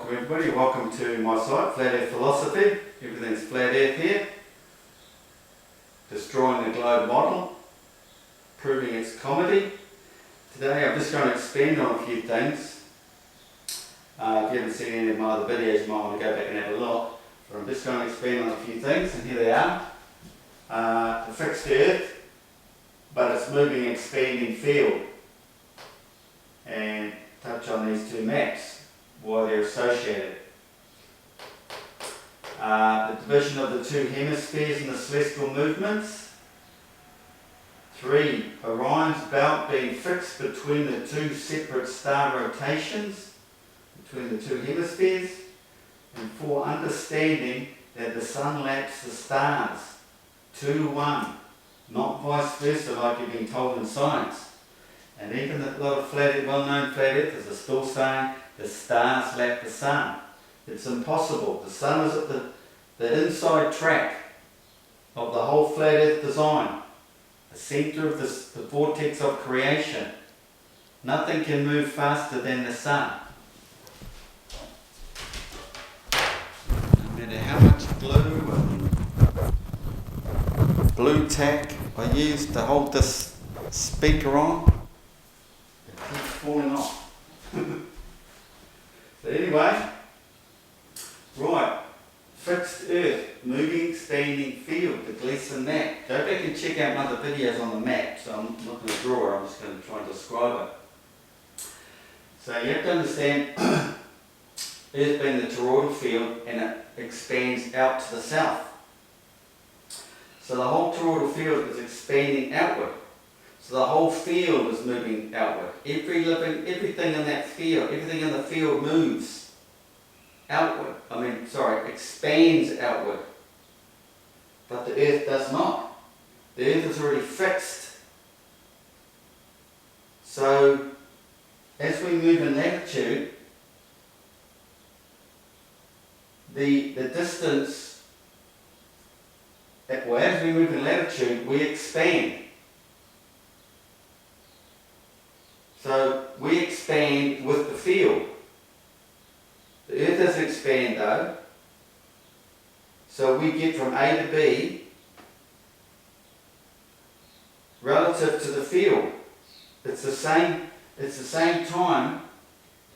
Welcome everybody, welcome to my site, Flat Earth Philosophy. Everything's flat earth here. Destroying the globe model, proving its comedy. Today I'm just going to expand on a few things. If you haven't seen any of my other videos, you might want to go back and have a look. But I'm just going to expand on a few things, and here they are. The fixed earth, but it's moving and expanding field. And touch on these two maps, why they're associated. The division of the two hemispheres in the celestial movements. 3. Orion's belt being fixed between the two separate star rotations, between the two hemispheres. And 4. Understanding that the sun laps the stars 2 to 1, not vice versa like you've been told in science. And even a lot of well-known flat earthers are still saying the stars lap the sun. It's impossible. The sun is at the inside track of the whole flat earth design, the centre of the vortex of creation. Nothing can move faster than the sun. No matter how much glue and blue tack I use to hold this speaker on, keeps falling off. So anyway, right, fixed earth, moving, expanding field, the Gleason map. Go back and check out my other videos on the map. So I'm not going to draw it, I'm just going to try and describe it. So you have to understand, Earth being the toroidal field, and it expands out to the south. So the whole toroidal field is expanding outward. So the whole field is moving outward. Everything in that field, everything in the field moves outward. Expands outward. But the earth does not. The earth is already fixed. So as we move in latitude, the distance, as we move in latitude, we expand. So we expand with the field. The earth doesn't expand though. So we get from A to B relative to the field. It's the same time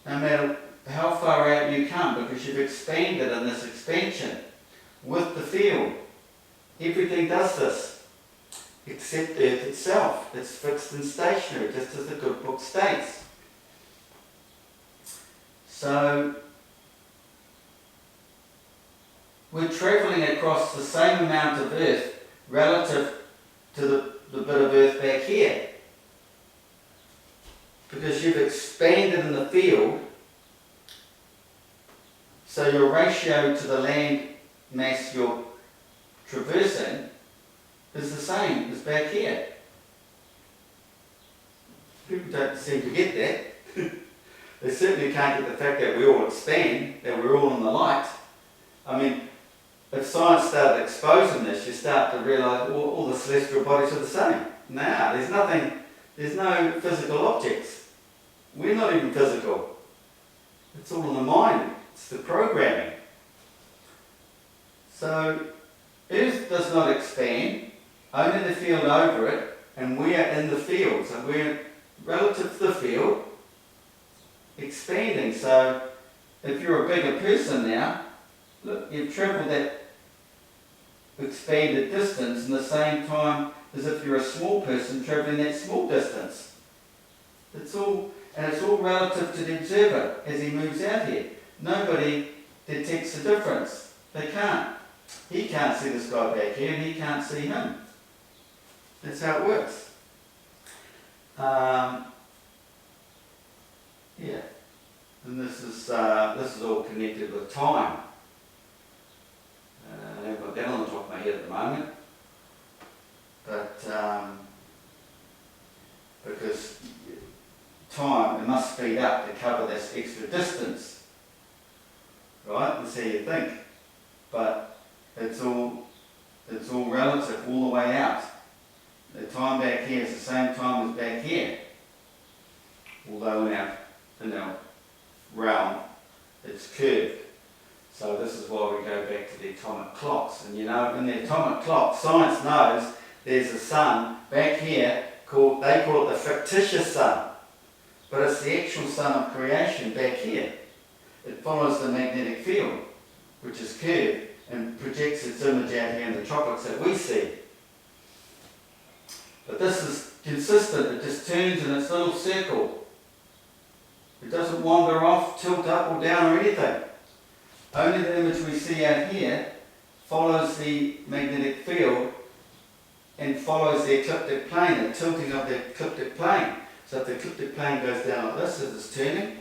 no matter how far out you come, because you've expanded in this expansion with the field. Everything does this. Except Earth itself. It's fixed and stationary, just as the good book states. So we're travelling across the same amount of Earth relative to the bit of Earth back here. Because you've expanded in the field, so your ratio to the land mass you're traversing is the same as back here. People don't seem to get that. They certainly can't get the fact that we all expand, that we're all in the light. I mean, if science started exposing this, you start to realise all the celestial bodies are the same. Nah, there's no physical objects. We're not even physical. It's all in the mind. It's the programming. So, Earth does not expand. Only the field over it, and we are in the field. So we're relative to the field, expanding. So if you're a bigger person now, look, you've travelled that expanded distance in the same time as if you're a small person travelling that small distance. It's all relative to the observer as he moves out here. Nobody detects the difference. They can't. He can't see this guy back here, and he can't see him. That's how it works. And this is all connected with time. I haven't got that on the top of my head at the moment, but because time, it must speed up to cover this extra distance, right? That's how you think, but it's all relative all the way out. The time back here is the same time as back here. Although in our realm, it's curved. you know, in the atomic clock, science knows there's a sun back here, they call it the fictitious sun, but it's the actual sun of creation back here. It follows the magnetic field, which is curved, and projects its image out here in the tropics that we see. But this is consistent, it just turns in its little circle. It doesn't wander off, tilt up or down or anything. Only the image we see out here follows the magnetic field and follows the ecliptic plane, the tilting of the ecliptic plane. So if the ecliptic plane goes down like this as it's turning,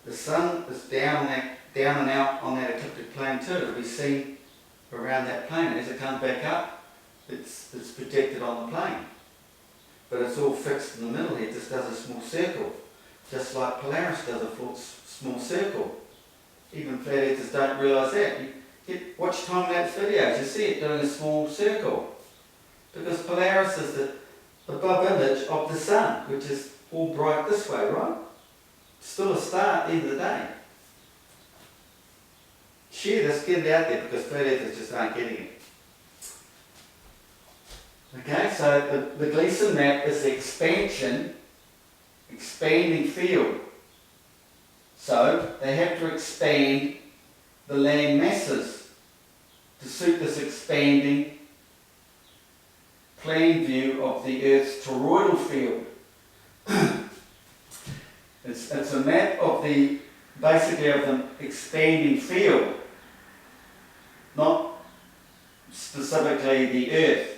the sun is down and out on that ecliptic plane too. It'll be seen around that plane. As it comes back up, it's projected on the plane. But it's all fixed in the middle here, it just does a small circle. Just like Polaris does a small circle. Even flat earthers don't realise that. Watch time-lapse videos, you see it doing a small circle. Because Polaris is the above image of the sun, which is all bright this way, right? Still a star at the end of the day. Share this, get it out there, because flat earthers just aren't getting it. Okay, so the Gleason map is the expanding field. So they have to expand the land masses to suit this expanding plane view of the Earth's toroidal field. It's a map of basically of the expanding field, not specifically the Earth.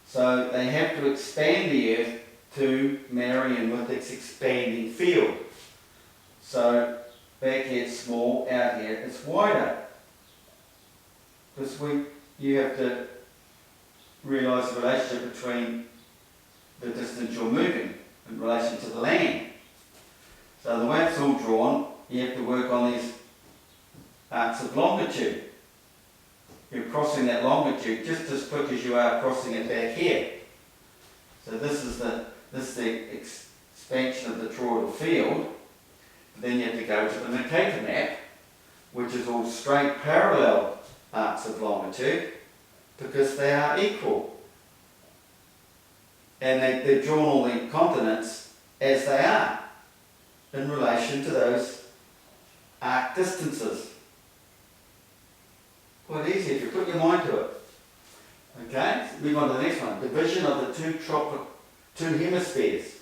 So they have to expand the Earth to marry in with its expanding field. So back here it's small, out here it's wider. Because you have to realise the relationship between the distance you're moving in relation to the land. So the way it's all drawn, you have to work on these arcs of longitude. You're crossing that longitude just as quick as you are crossing it back here. So this is the expansion of the toroidal field. Then you have to go to the Mercator map, which is all straight parallel arcs of longitude, because they are equal. And they've drawn all the continents as they are in relation to those arc distances. Quite easy if you put your mind to it. Okay, move on to the next one. Division of the two hemispheres.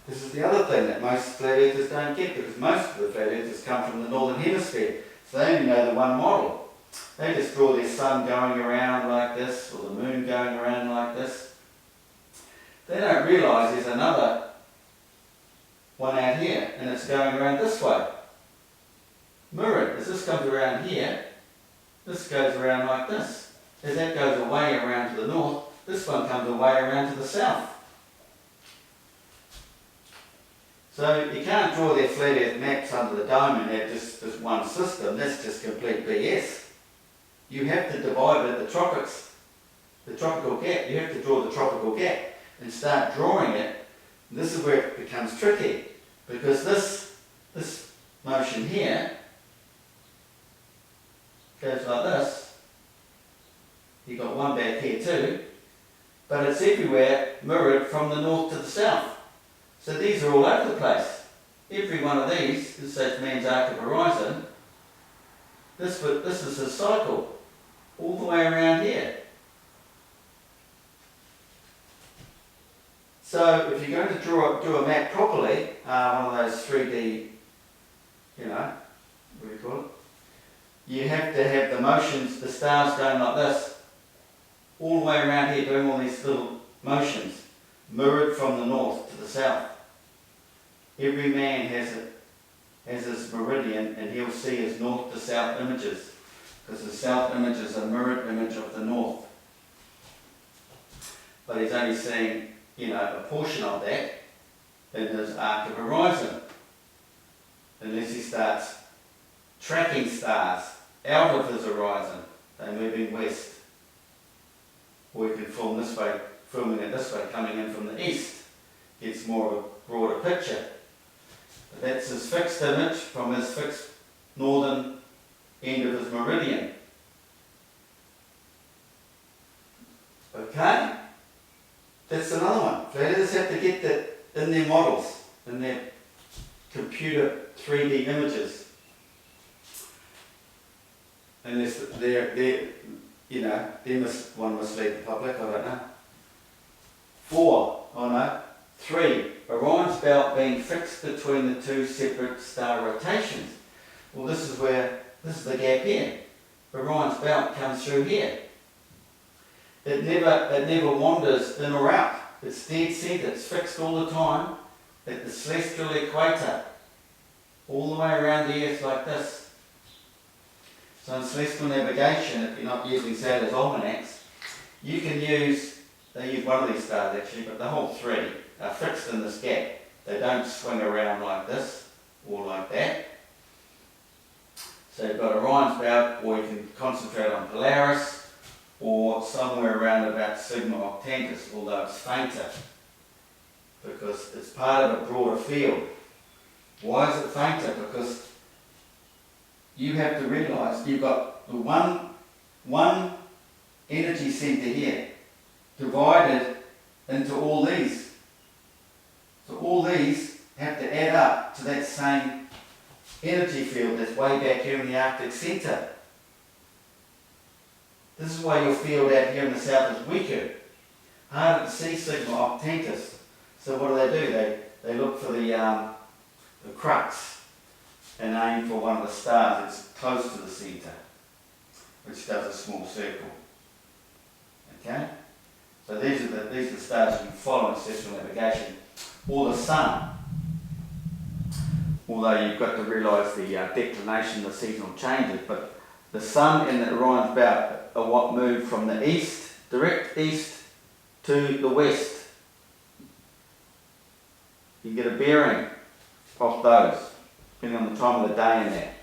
This is the other thing that most flat earthers don't get, because most of the flat earthers come from the northern hemisphere. So they only know the one model. They just draw their sun going around like this, or the moon going around like this. They don't realise there's another one out here, and it's going around this way. Mirrored, as this comes around here, this goes around like this. As that goes away around to the north, this one comes away around to the south. So you can't draw their flat earth maps under the dome and have just this one system. That's just complete BS. You have to divide it, the tropical gap. You have to draw the tropical gap and start drawing it. And this is where it becomes tricky, because this motion here goes like this. You've got one back here too, but it's everywhere mirrored from the north to the south. So these are all over the place. Every one of these is such man's arc of horizon. This is his cycle, all the way around here. So if you're going to do a map properly, one of those 3D, what do you call it? You have to have the motions, the stars going like this, all the way around here, doing all these little motions, mirrored from the north to the south. Every man has his meridian, and he'll see his north to south images, because the south image is a mirrored image of the north. But he's only seeing, a portion of that in his arc of horizon, unless he starts tracking stars out of his horizon. They're moving west. Or you can filming it this way, coming in from the east, gets more of a broader picture. But that's his fixed image from his fixed northern end of his meridian. Okay? That's another one. Flat earthers have to get that in their models, in their computer 3D images. Unless they're you know, they one mislead the public, I don't know. 4, oh no, 3, Orion's belt being fixed between the two separate star rotations. Well, this is the gap here. Orion's belt comes through here. It never wanders in or out. It's dead centre, it's fixed all the time at the celestial equator, all the way around the Earth like this. So in celestial navigation, if you're not using Saturn's almanacs, you can use, they use one of these stars actually, but the whole 3 are fixed in this gap. They don't swing around like this or like that. So you've got Orion's belt, or you can concentrate on Polaris, or somewhere around about Sigma Octantis, although it's fainter, because it's part of a broader field. Why is it fainter? Because you have to realise you've got the one energy centre here divided into all these. So all these have to add up to that same energy field that's way back here in the Arctic centre. This is why your field out here in the south is weaker, harder to see Sigma Octantis. So what do? They look for the crux and aim for one of the stars that's close to the centre, which does a small circle. Okay? So these are the stars you can follow in celestial navigation, or the sun. Although you've got to realise the declination of the seasonal changes, but the sun and the Orion's belt are what move from the east, direct east, to the west. You get a bearing off those, depending on the time of the day and that.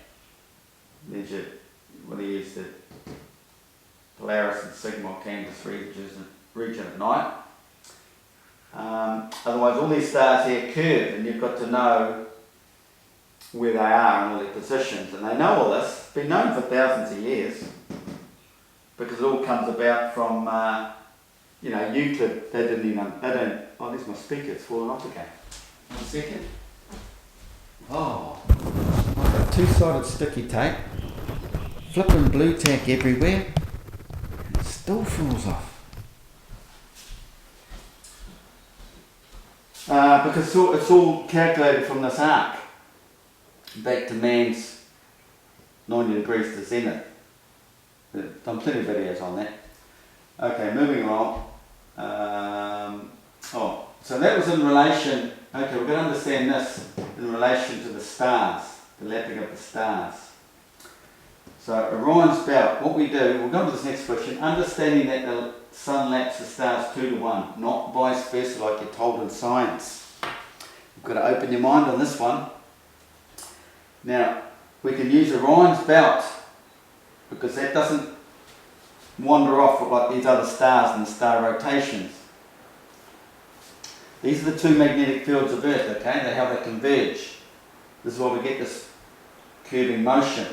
There's your, what do you use, the Polaris and Sigma Octantis region at night. Otherwise all these stars here curve, and you've got to know where they are and all their positions, and they know all this. It's been known for thousands of years, because it all comes about from Euclid. They don't, oh, there's my speaker, it's fallen off again. 1 second. Oh, I've got two-sided sticky tape, flipping blue tack everywhere, and it still falls off. Because it's all calculated from this arc back to man's 90 degrees to zenith. I've done plenty of videos on that. Okay, moving on. So that was in relation, okay, we're going to understand this in relation to the stars, the lapping of the stars. So Orion's belt, what we do, we'll go to this next question, understanding that the sun laps the stars 2 to 1, not vice versa like you're told in science. You've got to open your mind on this one. Now, we can use Orion's belt because that doesn't wander off like these other stars and the star rotations. These are the two magnetic fields of Earth, okay? They how they converge. This is why we get this curving motion.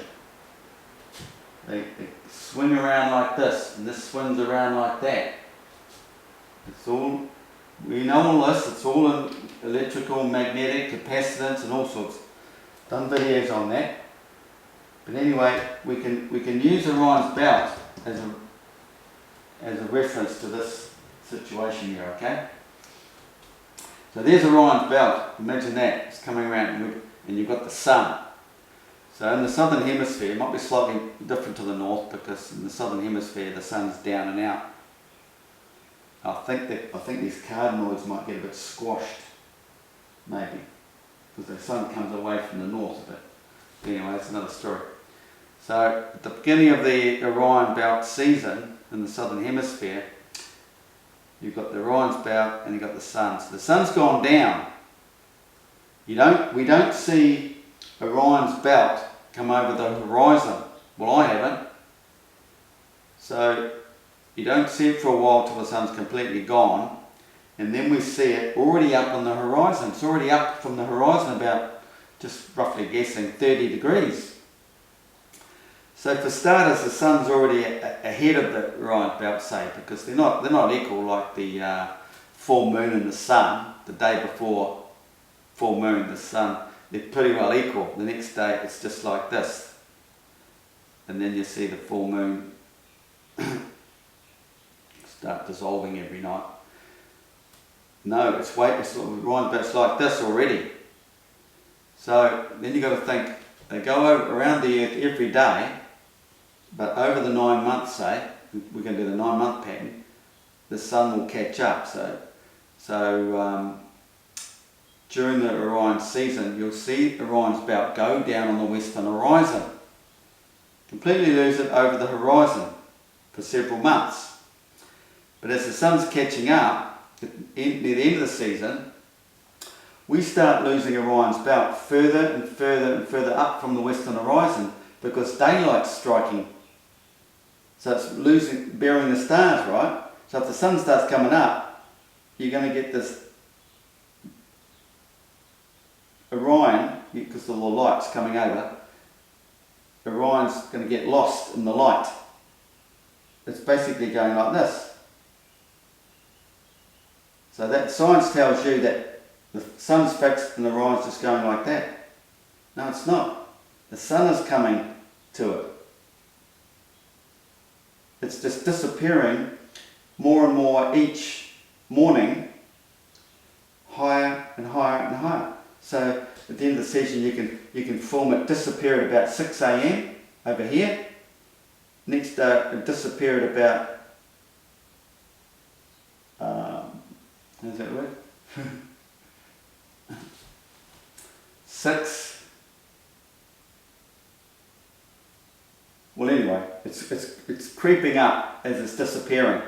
They swing around like this, and this swings around like that. It's all, we know all this, it's all in electrical, magnetic, capacitance and all sorts. Done videos on that. But anyway, we can use Orion's belt as a reference to this situation here, okay? So there's Orion's belt. Imagine that, it's coming around and you've got the sun. So in the southern hemisphere, it might be slightly different to the north because in the southern hemisphere the sun's down and out. I think these cardinoids might get a bit squashed, maybe, because the sun comes away from the north a bit. But anyway, that's another story. So at the beginning of the Orion belt season in the southern hemisphere, you've got the Orion's belt and you've got the sun. So the sun's gone down. We don't see Orion's belt come over the horizon. Well, I haven't. So you don't see it for a while till the sun's completely gone, and then we see it already up on the horizon. It's already up from the horizon about, just roughly guessing, 30 degrees. So for starters, the sun's already ahead of the Orion belt, say, because they're not equal like the full moon and the sun. The day before full moon, the sun, they're pretty well equal. The next day it's just like this, and then you see the full moon start dissolving every night. No, it's Orion belt's like this already. So then you've got to think, they go around the Earth every day, but over the 9 months, say, we're going to do the 9-month pattern, the sun will catch up. So during the Orion season, you'll see Orion's belt go down on the western horizon, completely lose it over the horizon for several months. But as the sun's catching up, near the end of the season, we start losing Orion's belt further and further and further up from the western horizon because daylight's striking. So it's burying the stars, right? So if the sun starts coming up, you're going to get this Orion, because of the light's coming over, Orion's going to get lost in the light. It's basically going like this. So that science tells you that the sun's fixed and Orion's just going like that. No, it's not. The sun is coming to it. It's just disappearing more and more each morning, higher and higher and higher. So at the end of the season you can form it disappear at about 6 AM over here. Next day it disappear at about how does that work? 6. Well, anyway, it's creeping up as it's disappearing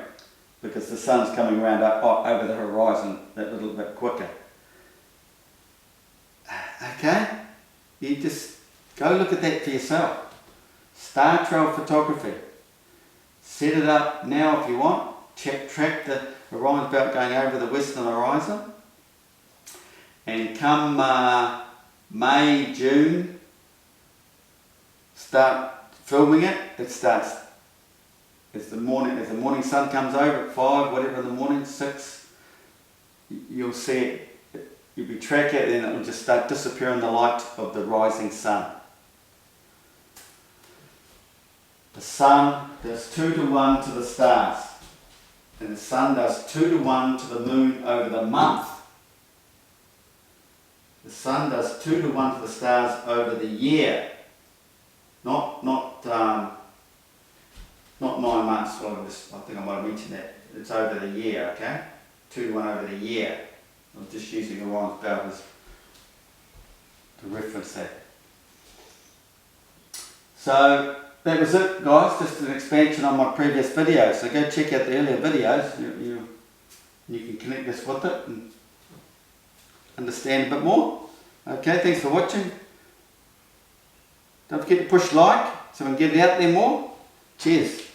because the sun's coming around over the horizon that little bit quicker. Okay, you just go look at that for yourself. Star trail photography. Set it up now if you want. Track the Orion's belt going over the western horizon. And come May, June, start filming it. It starts as the morning sun comes over at 5, whatever in the morning, 6. You'll see it. You'll be tracking it, and it will just start disappearing in the light of the rising sun. The sun does 2 to 1 to the stars, and the sun does 2 to 1 to the moon over the month. The sun does 2 to 1 to the stars over the year. Not 9 months. Well, I think I might have mentioned that. It's over the year, okay? 2 to 1 over the year. I'm just using Orion's belt as to reference that. So that was it, guys. Just an expansion on my previous videos. So go check out the earlier videos. You can connect this with it and understand a bit more. Okay, thanks for watching. Don't forget to push like so we can get it out there more. Cheers.